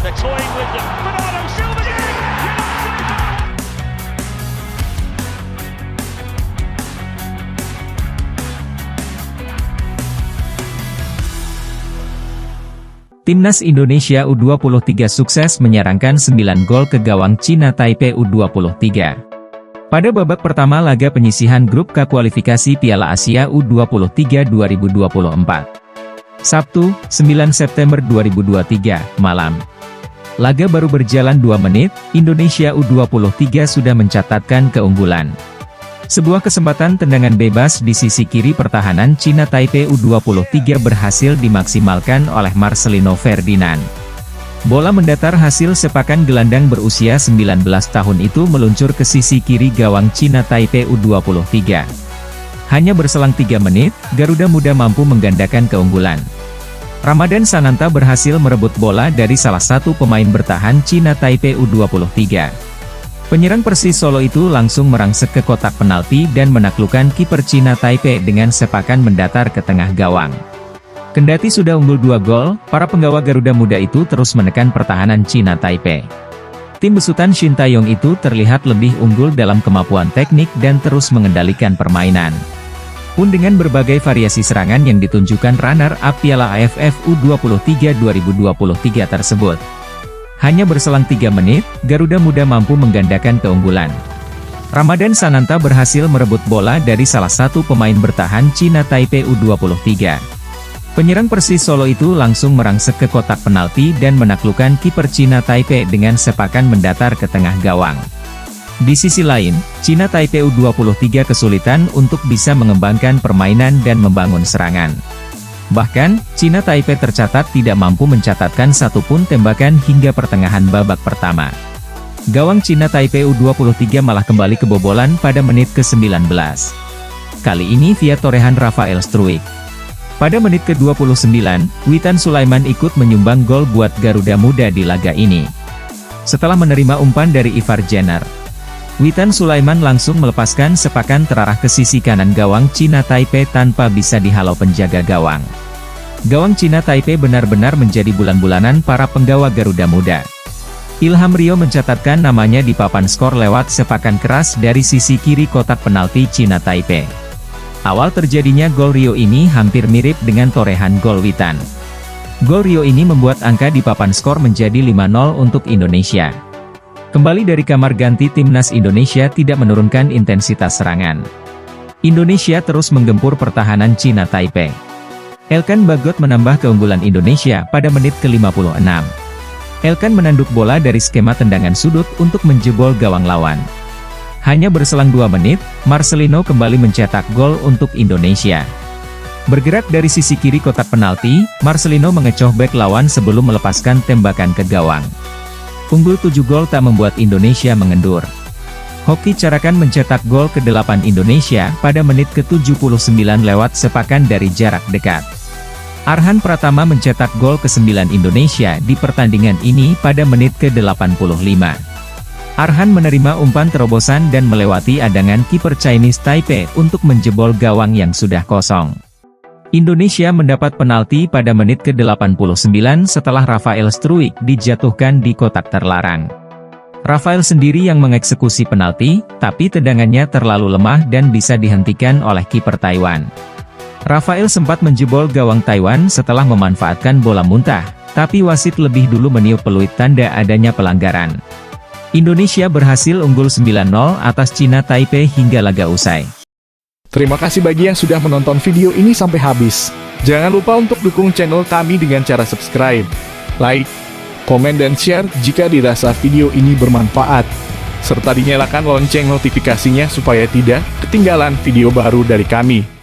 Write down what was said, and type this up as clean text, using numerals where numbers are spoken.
They're toying with them. Bernardo Silva. Timnas Indonesia U23 sukses menyerangkan 9 gol ke gawang Cina Taipei U23. Pada babak pertama laga penyisihan grup K kualifikasi Piala Asia U23 2024. Sabtu, 9 September 2023, malam. Laga baru berjalan 2 menit, Indonesia U23 sudah mencatatkan keunggulan. Sebuah kesempatan tendangan bebas di sisi kiri pertahanan Cina Taipei U23 berhasil dimaksimalkan oleh Marcelino Ferdinand. Bola mendatar hasil sepakan gelandang berusia 19 tahun itu meluncur ke sisi kiri gawang Cina Taipei U23. Hanya berselang 3 menit, Garuda Muda mampu menggandakan keunggulan. Ramadan Sananta berhasil merebut bola dari salah satu pemain bertahan Cina Taipei U23. Penyerang Persis Solo itu langsung merangsek ke kotak penalti dan menaklukkan kiper Cina Taipei dengan sepakan mendatar ke tengah gawang. Kendati sudah unggul 2 gol, para penggawa Garuda Muda itu terus menekan pertahanan Cina Taipei. Tim besutan Shin Taeyong itu terlihat lebih unggul dalam kemampuan teknik dan terus mengendalikan permainan. Pun dengan berbagai variasi serangan yang ditunjukkan runner-up Piala AFF U23 2023 tersebut. Hanya berselang 3 menit, Garuda Muda mampu menggandakan keunggulan. Ramadan Sananta berhasil merebut bola dari salah satu pemain bertahan Cina Taipei U23. Penyerang Persis Solo itu langsung merangsek ke kotak penalti dan menaklukkan kiper Cina Taipei dengan sepakan mendatar ke tengah gawang. Di sisi lain, Cina Taipei U23 kesulitan untuk bisa mengembangkan permainan dan membangun serangan. Bahkan, Cina Taipei tercatat tidak mampu mencatatkan satupun tembakan hingga pertengahan babak pertama. Gawang Cina Taipei U23 malah kembali kebobolan pada menit ke-19. Kali ini via torehan Rafael Struijk. Pada menit ke-29, Witan Sulaiman ikut menyumbang gol buat Garuda Muda di laga ini. Setelah menerima umpan dari Ivar Jenner, Witan Sulaiman langsung melepaskan sepakan terarah ke sisi kanan gawang Cina Taipei tanpa bisa dihalau penjaga gawang. Gawang Cina Taipei benar-benar menjadi bulan-bulanan para penggawa Garuda Muda. Ilham Rio mencatatkan namanya di papan skor lewat sepakan keras dari sisi kiri kotak penalti Cina Taipei. Awal terjadinya gol Rio ini hampir mirip dengan torehan gol Witan. Gol Rio ini membuat angka di papan skor menjadi 5-0 untuk Indonesia. Kembali dari kamar ganti, Timnas Indonesia tidak menurunkan intensitas serangan. Indonesia terus menggempur pertahanan Cina Taipei. Elkan Bagot menambah keunggulan Indonesia pada menit ke-56. Elkan menanduk bola dari skema tendangan sudut untuk menjebol gawang lawan. Hanya berselang 2 menit, Marcelino kembali mencetak gol untuk Indonesia. Bergerak dari sisi kiri kotak penalti, Marcelino mengecoh bek lawan sebelum melepaskan tembakan ke gawang. Unggul 7 gol tak membuat Indonesia mengendur. Hoki Carakan mencetak gol ke-8 Indonesia pada menit ke-79 lewat sepakan dari jarak dekat. Arhan Pratama mencetak gol ke-9 Indonesia di pertandingan ini pada menit ke-85. Arhan menerima umpan terobosan dan melewati adangan kiper Chinese Taipei untuk menjebol gawang yang sudah kosong. Indonesia mendapat penalti pada menit ke-89 setelah Rafael Struijk dijatuhkan di kotak terlarang. Rafael sendiri yang mengeksekusi penalti, tapi tendangannya terlalu lemah dan bisa dihentikan oleh kiper Taiwan. Rafael sempat menjebol gawang Taiwan setelah memanfaatkan bola muntah, tapi wasit lebih dulu meniup peluit tanda adanya pelanggaran. Indonesia berhasil unggul 9-0 atas Cina Taipei hingga laga usai. Terima kasih bagi yang sudah menonton video ini sampai habis. Jangan lupa untuk dukung channel kami dengan cara subscribe, like, komen dan share jika dirasa video ini bermanfaat. Serta dinyalakan lonceng notifikasinya supaya tidak ketinggalan video baru dari kami.